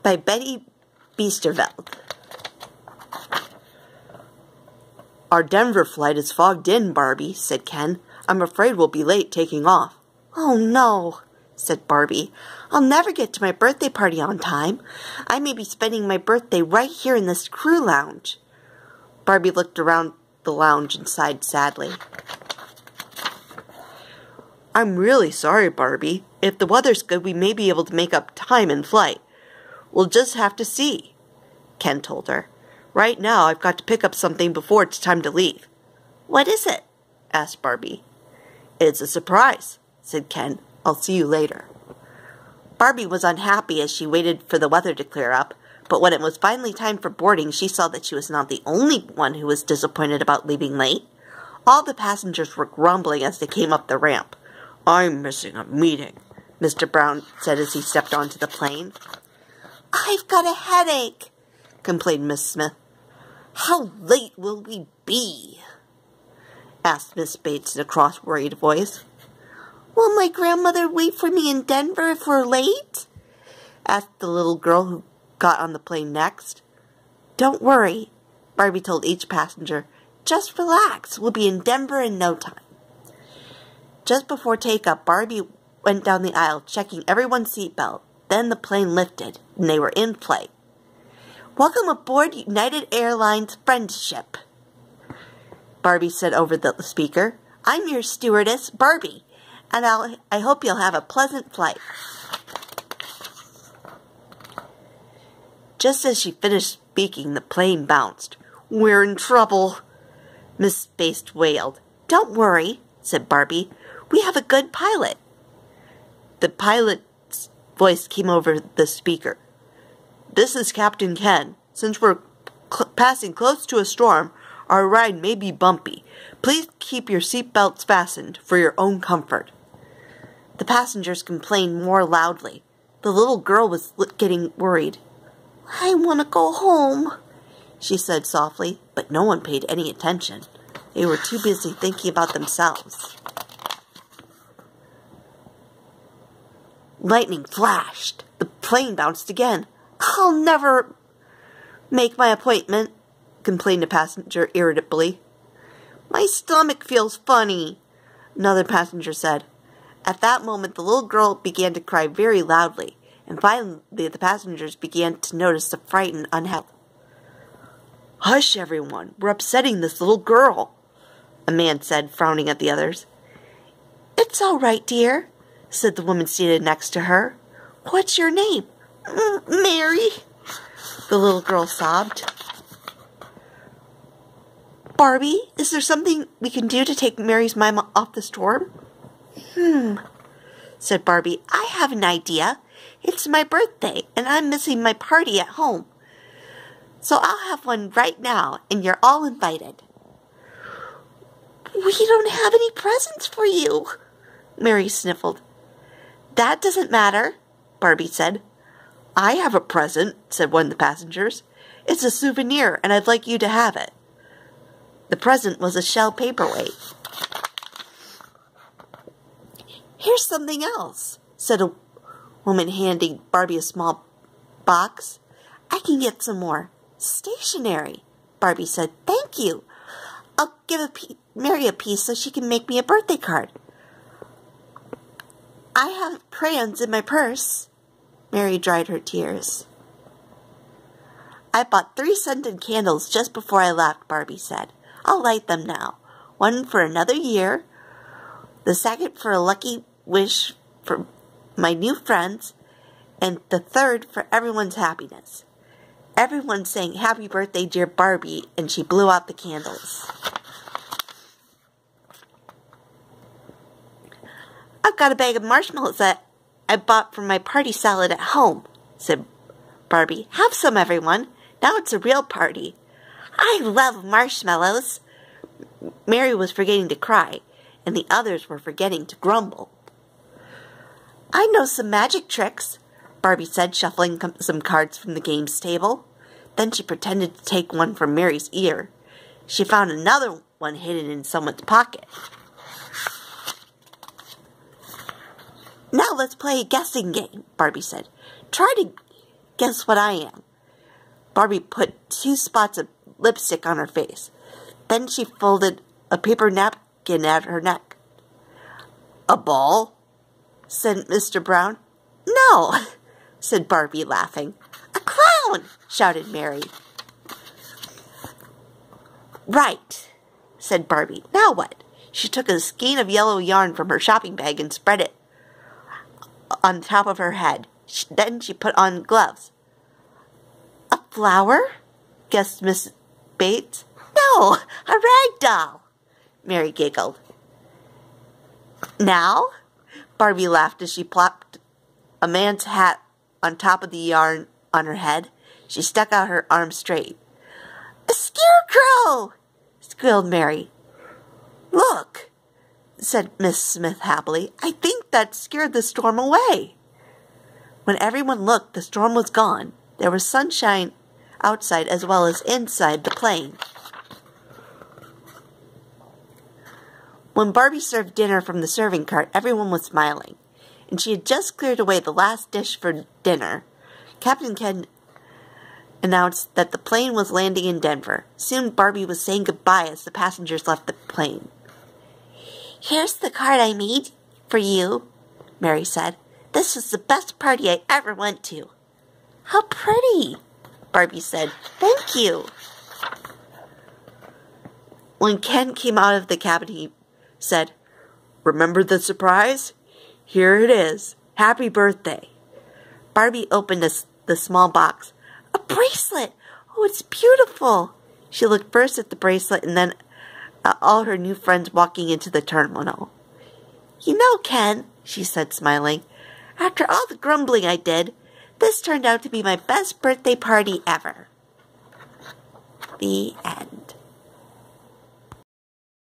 by Betty Biesterveld. Our Denver flight is fogged in, Barbie, said Ken. I'm afraid we'll be late taking off. Oh, no, said Barbie. I'll never get to my birthday party on time. I may be spending my birthday right here in this crew lounge. Barbie looked around the lounge and sighed sadly. I'm really sorry, Barbie. If the weather's good, we may be able to make up time in flight. We'll just have to see, Ken told her. Right now, I've got to pick up something before it's time to leave. What is it? Asked Barbie. It's a surprise, said Ken. I'll see you later. Barbie was unhappy as she waited for the weather to clear up, but when it was finally time for boarding, she saw that she was not the only one who was disappointed about leaving late. All the passengers were grumbling as they came up the ramp. I'm missing a meeting, Mr. Brown said as he stepped onto the plane. I've got a headache, complained Miss Smith. How late will we be? Asked Miss Bates in a cross-worried voice. Will my grandmother wait for me in Denver if we're late? Asked the little girl who got on the plane next. Don't worry, Barbie told each passenger. Just relax. We'll be in Denver in no time. Just before takeoff, Barbie went down the aisle, checking everyone's seatbelt. Then the plane lifted, and they were in flight. Welcome aboard United Airlines Friendship, Barbie said over the speaker. I'm your stewardess, Barbie, and I hope you'll have a pleasant flight. Just as she finished speaking, the plane bounced. We're in trouble, Miss Bates wailed. Don't worry, said Barbie. We have a good pilot. The pilot's voice came over the speaker. This is Captain Ken. Since we're passing close to a storm, our ride may be bumpy. Please keep your seatbelts fastened for your own comfort. The passengers complained more loudly. The little girl was getting worried. I want to go home, she said softly, but no one paid any attention. They were too busy thinking about themselves. Lightning flashed. The plane bounced again. I'll never make my appointment, complained a passenger irritably. My stomach feels funny, another passenger said. At that moment, the little girl began to cry very loudly, and finally the passengers began to notice the frightened, unhappy. Hush, everyone. We're upsetting this little girl, a man said, frowning at the others. It's all right, dear, said the woman seated next to her. What's your name? Mary, the little girl sobbed. Barbie, is there something we can do to take Mary's mind off the storm? Said Barbie. I have an idea. It's my birthday, and I'm missing my party at home. So I'll have one right now, and you're all invited. We don't have any presents for you, Mary sniffled. That doesn't matter, Barbie said. I have a present, said one of the passengers. It's a souvenir, and I'd like you to have it. The present was a shell paperweight. Here's something else, said a woman handing Barbie a small box. I can get some more. Stationery, Barbie said. Thank you. I'll give Mary a piece so she can make me a birthday card. I have crayons in my purse. Mary dried her tears. I bought 3 scented candles just before I left, Barbie said. I'll light them now. One for another year, the second for a lucky wish for my new friends, and the third for everyone's happiness. Everyone sang Happy Birthday, Dear Barbie, and she blew out the candles. I've got a bag of marshmallows that I bought from my party salad at home, said Barbie. Have some, everyone. Now it's a real party. I love marshmallows. Mary was forgetting to cry, and the others were forgetting to grumble. I know some magic tricks, Barbie said, shuffling some cards from the games table. Then she pretended to take one from Mary's ear. She found another one hidden in someone's pocket. Now let's play a guessing game, Barbie said. Try to Guess what I am? Barbie put 2 spots of lipstick on her face. Then she folded a paper napkin at her neck. A ball? Said Mr. Brown. No, said Barbie, laughing. A clown, shouted Mary. Right, said Barbie. Now what? She took a skein of yellow yarn from her shopping bag and spread it on top of her head. Then she put on gloves. A flower? Guessed Miss Bates. No, a rag doll, Mary giggled. Now? Barbie laughed as she plopped a man's hat on top of the yarn on her head. She stuck out her arms straight. A scarecrow! Squealed Mary. Look, said Miss Smith happily. I think that scared the storm away. When everyone looked, the storm was gone. There was sunshine outside as well as inside the plane. When Barbie served dinner from the serving cart, everyone was smiling, and she had just cleared away the last dish for dinner. Captain Ken announced that the plane was landing in Denver. Soon Barbie was saying goodbye as the passengers left the plane. Here's the card I made for you, Mary said. This was the best party I ever went to. How pretty, Barbie said. Thank you. When Ken came out of the cabin, he said, Remember the surprise? Here it is. Happy birthday. Barbie opened the small box. A bracelet! Oh, it's beautiful. She looked first at the bracelet and then at all her new friends walking into the terminal. You know, Ken, she said, smiling, after all the grumbling I did, this turned out to be my best birthday party ever. The end.